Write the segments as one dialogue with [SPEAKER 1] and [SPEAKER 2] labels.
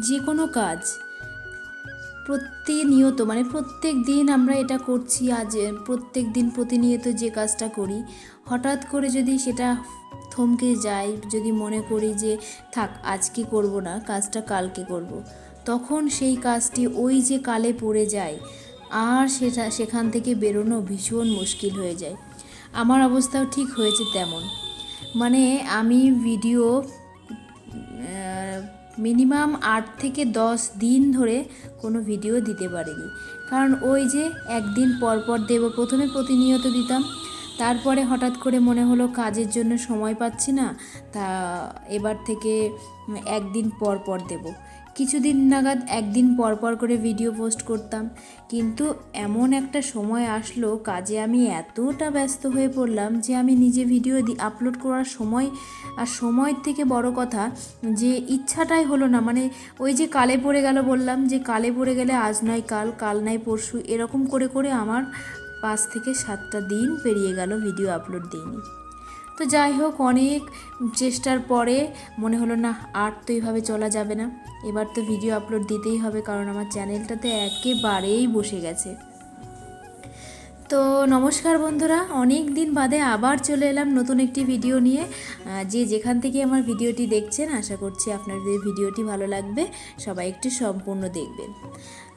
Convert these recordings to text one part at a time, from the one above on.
[SPEAKER 1] যে কোনো কাজ প্রতিনিয়ত মানে প্রত্যেক দিন আমরা এটা করছি, আজ প্রত্যেক দিন প্রতিনিয়ত যে কাজটা করি, হঠাৎ করে যদি সেটা থমকে যায়, যদি মনে করি যে থাক আজকে করব না, কাজটা কালকে করব, তখন সেই কাজটি ওই যে কালে পড়ে যায়, আর সেখান থেকে বেরোনো ভীষণ মুশকিল হয়ে যায়। আমার অবস্থাও ঠিক হয়েছে তেমন। মানে আমি ভিডিও মিনিমাম 8 থেকে 10 দিন ধরে কোনো ভিডিও দিতে পারিনি। কারণ ওই যে একদিন পর পর দেবো, প্রথমে প্রতিনিয়ত দিতাম, তারপরে হঠাৎ করে মনে হলো কাজের জন্য সময় পাচ্ছি না, তা এবার থেকে একদিন পর পর দেবো। কিছুদিন নাগাদ একদিন পর পর করে ভিডিও পোস্ট করতাম, কিন্তু এমন একটা সময় আসলো কাজে আমি এতটা ব্যস্ত হয়ে পড়লাম যে আমি নিজে ভিডিও আপলোড করার সময়, আর সময়ের থেকে বড় কথা যে ইচ্ছাটাই হলো না। মানে ওই যে কালে পড়ে গেল, বললাম যে কালে পড়ে গেলে আজ নয় কাল, কাল নয় পরশু, এরকম করে করে আমার 5 থেকে 7টা দিন পেরিয়ে গেল ভিডিও আপলোড দিইনি। তো যাই হোক, অনেক চেষ্টার পরে মনে হলো না, আর তো এইভাবে চলা যাবে না, এবার তো ভিডিও আপলোড দিতেই হবে, কারণ আমার চ্যানেলটাতে একেবারেই বসে গেছে। তো নমস্কার বন্ধুরা, অনেক দিন বাদে আবার চলে এলাম নতুন একটি ভিডিও নিয়ে। যে যেখান থেকে আমার ভিডিওটি দেখছেন, আশা করছি আপনাদের ভিডিওটি ভালো লাগবে, সবাই একটু সম্পূর্ণ দেখবেন।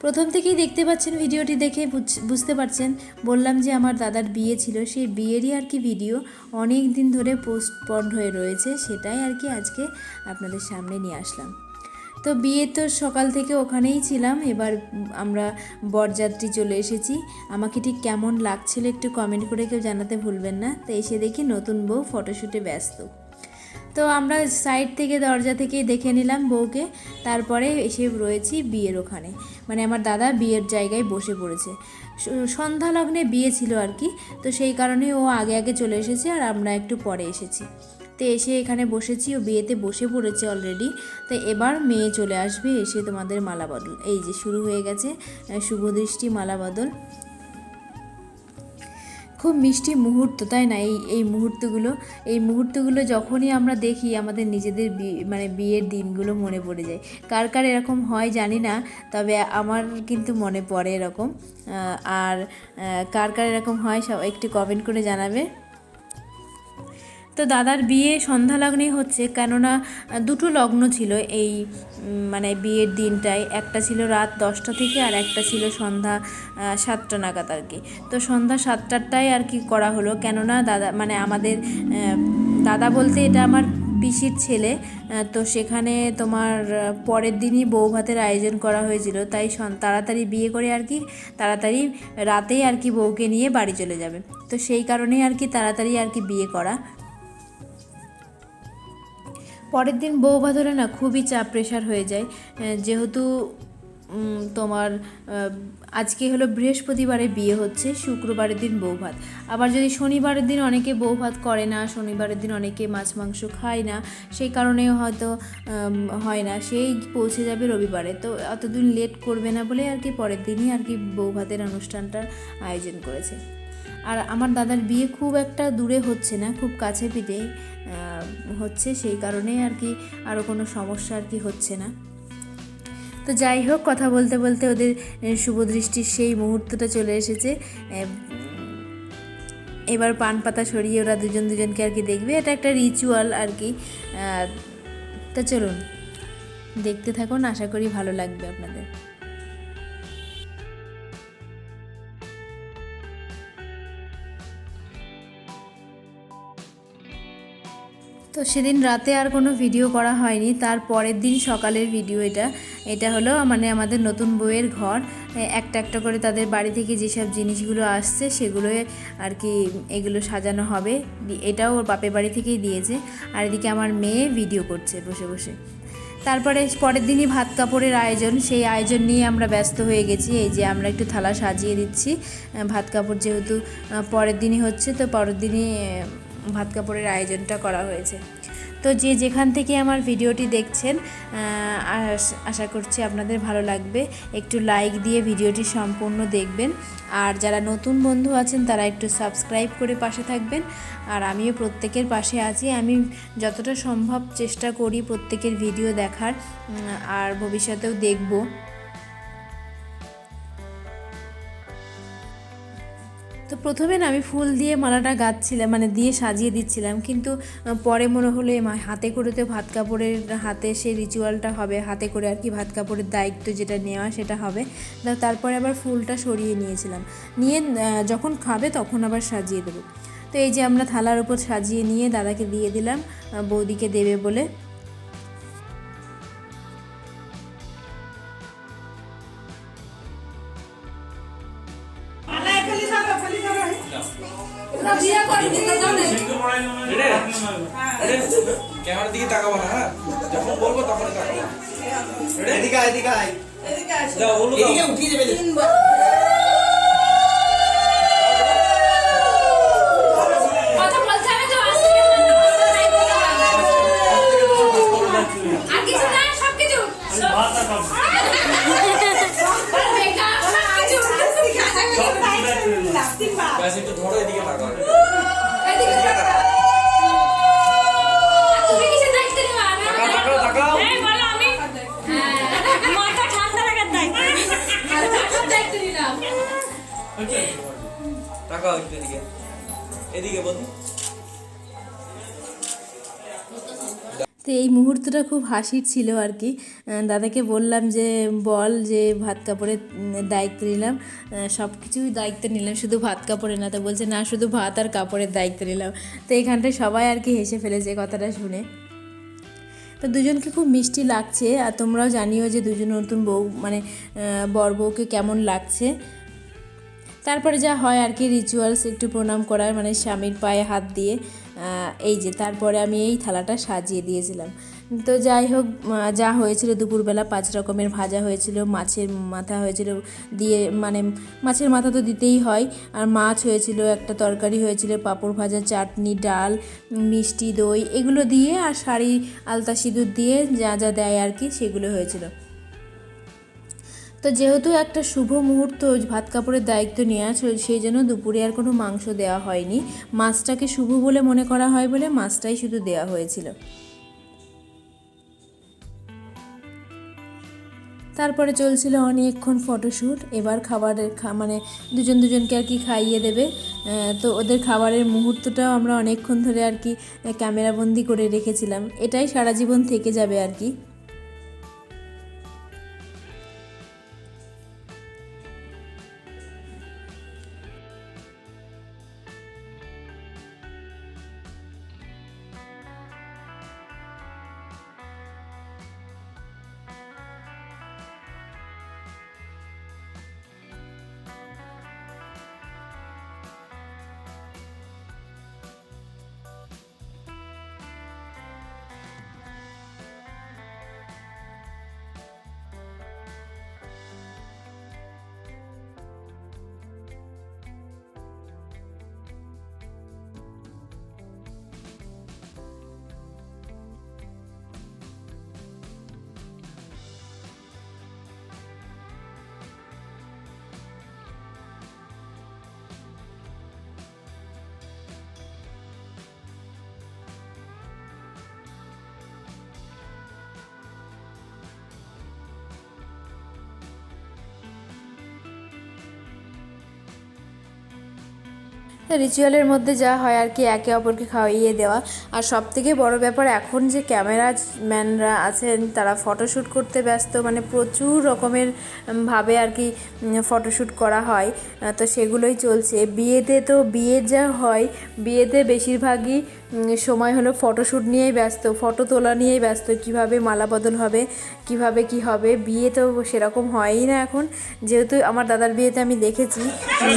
[SPEAKER 1] প্রথম থেকেই দেখতে পাচ্ছেন, ভিডিওটি দেখে বুঝতে পারছেন, বললাম যে আমার দাদার বিয়ে ছিল, সেই বিয়েরই আর কি ভিডিও অনেক দিন ধরে পোস্টপন্ড হয়ে রয়েছে, সেটাই আর কি আজকে আপনাদের সামনে নিয়ে আসলাম। তো বিয়ে তো সকাল থেকে ওখানেই ছিলাম, এবার আমরা বরযাত্রী চলে এসেছি। আমাকে ঠিক কেমন লাগছিল একটু কমেন্ট করে কেউ জানাতে ভুলবেন না। তো এসে দেখি নতুন বউ ফটোশ্যুটে ব্যস্ত। তো আমরা সাইড থেকে, দরজা থেকেই দেখে নিলাম বউকে, তারপরে এসে রয়েছি বিয়ের ওখানে, মানে আমার দাদা বিয়ের জায়গায় বসে পড়েছে। সন্ধ্যা লগ্নে বিয়ে ছিল আর কি, তো সেই কারণে ও আগে আগে চলে এসেছে আর আমরা একটু পরে এসেছি। তো এসে এখানে বসেছি, ও বিয়েতে বসে পড়েছে অলরেডি। তো এবার মেয়ে চলে আসবে, এসে তোমাদের মালা বদল, এই যে শুরু হয়ে গেছে শুভদৃষ্টি মালা বদল। খুব মিষ্টি মুহূর্ত, তাই না? এই মুহূর্তগুলো যখনই আমরা দেখি, আমাদের নিজেদের মানে বিয়ের দিনগুলো মনে পড়ে যায়। কার কার এরকম হয় জানি না, তবে আমার কিন্তু মনে পড়ে এরকম। আর কার কার এরকম হয় সব একটু কমেন্ট করে জানাবে। তো দাদার বিয়ে সন্ধ্যা লগ্নেই হচ্ছে, কেননা দুটো লগ্ন ছিল এই মানে বিয়ের দিনটায়, একটা ছিল রাত 10টা থেকে আর একটা ছিল সন্ধ্যা 7টা নাগাদ আর কি। তো সন্ধ্যা 7টারটাই আর কি করা হলো, কেননা দাদা মানে আমাদের দাদা বলতে এটা আমার পিসির ছেলে। তো সেখানে তোমার পরের দিনই বউ ভাতের আয়োজন করা হয়েছিল, তাই তাড়াতাড়ি বিয়ে করে আর কি, তাড়াতাড়ি রাতেই আর কি বউকে নিয়ে বাড়ি চলে যাবে। তো সেই কারণেই আর কি তাড়াতাড়ি আর কি বিয়ে করা। পরের দিন বউ ভাত হলে না খুবই চাপ প্রেশার হয়ে যায়, যেহেতু তোমার আজকে হলো বৃহস্পতিবারে বিয়ে হচ্ছে, শুক্রবারের দিন বউ ভাত। আবার যদি শনিবারের দিন অনেকে বউ ভাত করে না, শনিবারের দিন অনেকে মাছ মাংস খায় না, সেই কারণেও হয়তো হয় না, সেই পৌঁছে যাবে রবিবারে। তো অতদিন লেট করবে না বলে আর কি পরের দিনই আর কি বউ ভাতের অনুষ্ঠানটার আয়োজন করেছে। আর আমার দাদার বিয়ে খুব একটা দূরে হচ্ছে না, খুব কাছে পিঠে হচ্ছে, সেই কারণেই আর কি আরও কোনো সমস্যা আর কি হচ্ছে না। তো যাই হোক, কথা বলতে বলতে ওদের শুভদৃষ্টির সেই মুহূর্তটা চলে এসেছে। এবার পান পাতা সরিয়ে ওরা দুজন দুজনকে আর কি দেখবে, এটা একটা রিচুয়াল আর কি। তা চলুন দেখতে থাকুন, আশা করি ভালো লাগবে আপনাদের। তো সেদিন রাতে আর কোনো ভিডিও করা হয়নি, তার পরের দিন সকালের ভিডিও এটা হলো মানে আমাদের নতুন বউয়ের ঘর, একটা একটা করে তাদের বাড়ি থেকে যেসব জিনিসগুলো আসছে সেগুলো আর কি এগুলো সাজানো হবে। এটাও ওর বাপের বাড়ি থেকেই দিয়েছে। আর এদিকে আমার মেয়ে ভিডিও করছে বসে বসে। তারপরে পরের দিনই ভাত কাপড়ের আয়োজন, সেই আয়োজন নিয়ে আমরা ব্যস্ত হয়ে গেছি। এই যে আমরা একটু থালা সাজিয়ে দিচ্ছি, ভাত কাপড় যেহেতু পরের দিনই হচ্ছে, তো পরের দিনই ভাত কাপড়ের আয়োজনটা করা হয়েছে। তো তো যে যেখান থেকে আমার ভিডিওটি দেখছেন আশা করছি আপনাদের ভালো লাগবে। একটু লাইক দিয়ে ভিডিওটি সম্পূর্ণ দেখবেন, আর যারা নতুন বন্ধু আছেন তারা একটু সাবস্ক্রাইব করে পাশে থাকবেন। আর আমিও প্রত্যেকের পাশে আছি, আমি যতটা সম্ভব চেষ্টা করি প্রত্যেকের ভিডিও দেখার, আর ভবিষ্যতেও দেখব। তো প্রথমে না আমি ফুল দিয়ে মালাটা গাঁথছিলাম, মানে দিয়ে সাজিয়ে দিচ্ছিলাম, কিন্তু পরে মনে হলো হাতে করে তো ভাত কাপড়ের হাতে সেই রিচুয়ালটা হবে, হাতে করে আর কি ভাত কাপড়ের দায়িত্ব যেটা নেওয়া সেটা হবে। তারপরে আবার ফুলটা সরিয়ে নিয়েছিলাম, নিয়ে যখন খাবে তখন আবার সাজিয়ে দেবো। তো এই যে আমরা থালার উপর সাজিয়ে নিয়ে দাদাকে দিয়ে দিলাম, বৌদিকে দেবে বলে।
[SPEAKER 2] ক্যামেরার দিকে তাকাবো না, হ্যাঁ? যখন বলবো তখন তাকাবো। এদিকে আয়, এদিকে আয়। যাও, বলো, এদিকে উঠিয়ে দেবে।
[SPEAKER 3] কথা বলতে হবে তো, আস্তে আর কিছু না, সব কিছু
[SPEAKER 2] ব্যাস, একটু ধরো, এদিকে তাকাও। তাকাও একটু এদিকে, এদিকে বলুন।
[SPEAKER 1] তো এই মুহূর্তটা খুব হাসির ছিল আর কি। দাদাকে বললাম যে বল যে ভাত কাপড়ের দায়িত্ব নিলাম, সব কিছুই দায়িত্ব নিলাম, শুধু ভাত কাপড়ে না। তো বলছে না, শুধু ভাত আর কাপড়ের দায়িত্ব নিলাম। তো এখানটায় সবাই আর কি হেসে ফেলেছে কথাটা শুনে। তো দুজনকে খুব মিষ্টি লাগছে, আর তোমরাও জানিও যে দুজন নতুন বউ মানে বর বউকে কেমন লাগছে। তারপরে যা হয় আর কি রিচুয়ালস, একটু প্রণাম করার, মানে স্বামীর পায়ে হাত দিয়ে এই যে তারপরে আমি এই থালাটা সাজিয়ে দিয়েছিলাম। তো যাই হোক, যা হয়েছিল দুপুরবেলা 5 রকমের ভাজা হয়েছিল, মাছের মাথা হয়েছিল দিয়ে, মানে মাছের মাথা তো দিতেই হয়, আর মাছ হয়েছিল, একটা তরকারি হয়েছিল, পাঁপড় ভাজা, চাটনি, ডাল, মিষ্টি, দই, এগুলো দিয়ে, আর শাড়ি আলতা সিঁদুর দিয়ে যা যা দেয় আর কি সেগুলো হয়েছিল। তো যেহেতু একটা শুভ মুহূর্ত, ভাত কাপড়ের দায়িত্ব নেওয়া, সেই জন্য দুপুরে আর কোনো মাংস দেওয়া হয়নি। মাছটাকে শুভ বলে মনে করা হয় বলে মাছটাই শুধু দেওয়া হয়েছিল। তারপরে চলছিল অনেকক্ষণ ফটোশ্যুট। এবার খাবারের মানে দুজনকে আর কি খাইয়ে দেবে। তো ওদের খাবারের মুহূর্তটাও আমরা অনেকক্ষণ ধরে আর কি ক্যামেরাবন্দি করে রেখেছিলাম। এটাই সারা জীবন থেকে যাবে আর কি। রিচুয়ালের মধ্যে যা হয় আর কি একে অপরকে খাওয়িয়ে দেওয়া। আর সবথেকে বড় ব্যাপার, এখন যে ক্যামেরাম্যানরা আছেন তারা ফটোশ্যুট করতে ব্যস্ত, মানে প্রচুর রকমের ভাবে আর কি ফটোশ্যুট করা হয়। তো সেগুলোই চলছে। বিয়ে যা হয়, বিয়েতে বেশিরভাগই সময় হলো ফটোশ্যুট নিয়েই ব্যস্ত, ফটো তোলা নিয়েই ব্যস্ত, কিভাবে মালা বদল হবে, কিভাবে কি হবে। বিয়ে তো সেরকম হয়ই না এখন। যেহেতু আমার দাদার বিয়েতে আমি দেখেছি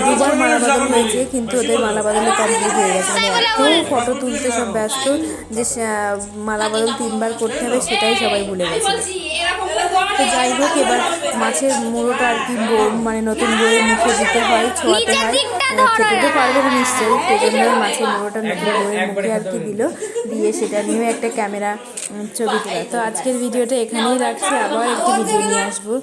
[SPEAKER 1] 2বার মালা বদল হয়েছে, কিন্তু ওদের মালা বদলে কমপ্লিট হয়ে গেছে, মানে এত ফটো তুলতে সব ব্যস্ত যে মালা বদল 3বার করতে হবে সেটাই সবাই ভুলে গেছে। তো যাই হোক, এবার মাছের মুড়োটা আর কি মানে নতুন বউয়ের মুখে দিতে হয়, ছোঁয়াতে হয়। খেতে তো পারবে না নিশ্চয়ই, সেই জন্য মাছের মুড়োটা নতুন বউয়ের মুখে আর কি দিল, দিয়ে সেটা নিয়েও একটা ক্যামেরা ছবি তোলা। তো আজকের ভিডিওটা এখানেই রাখছি, আবার একটি ভিডিও নিয়ে আসবো।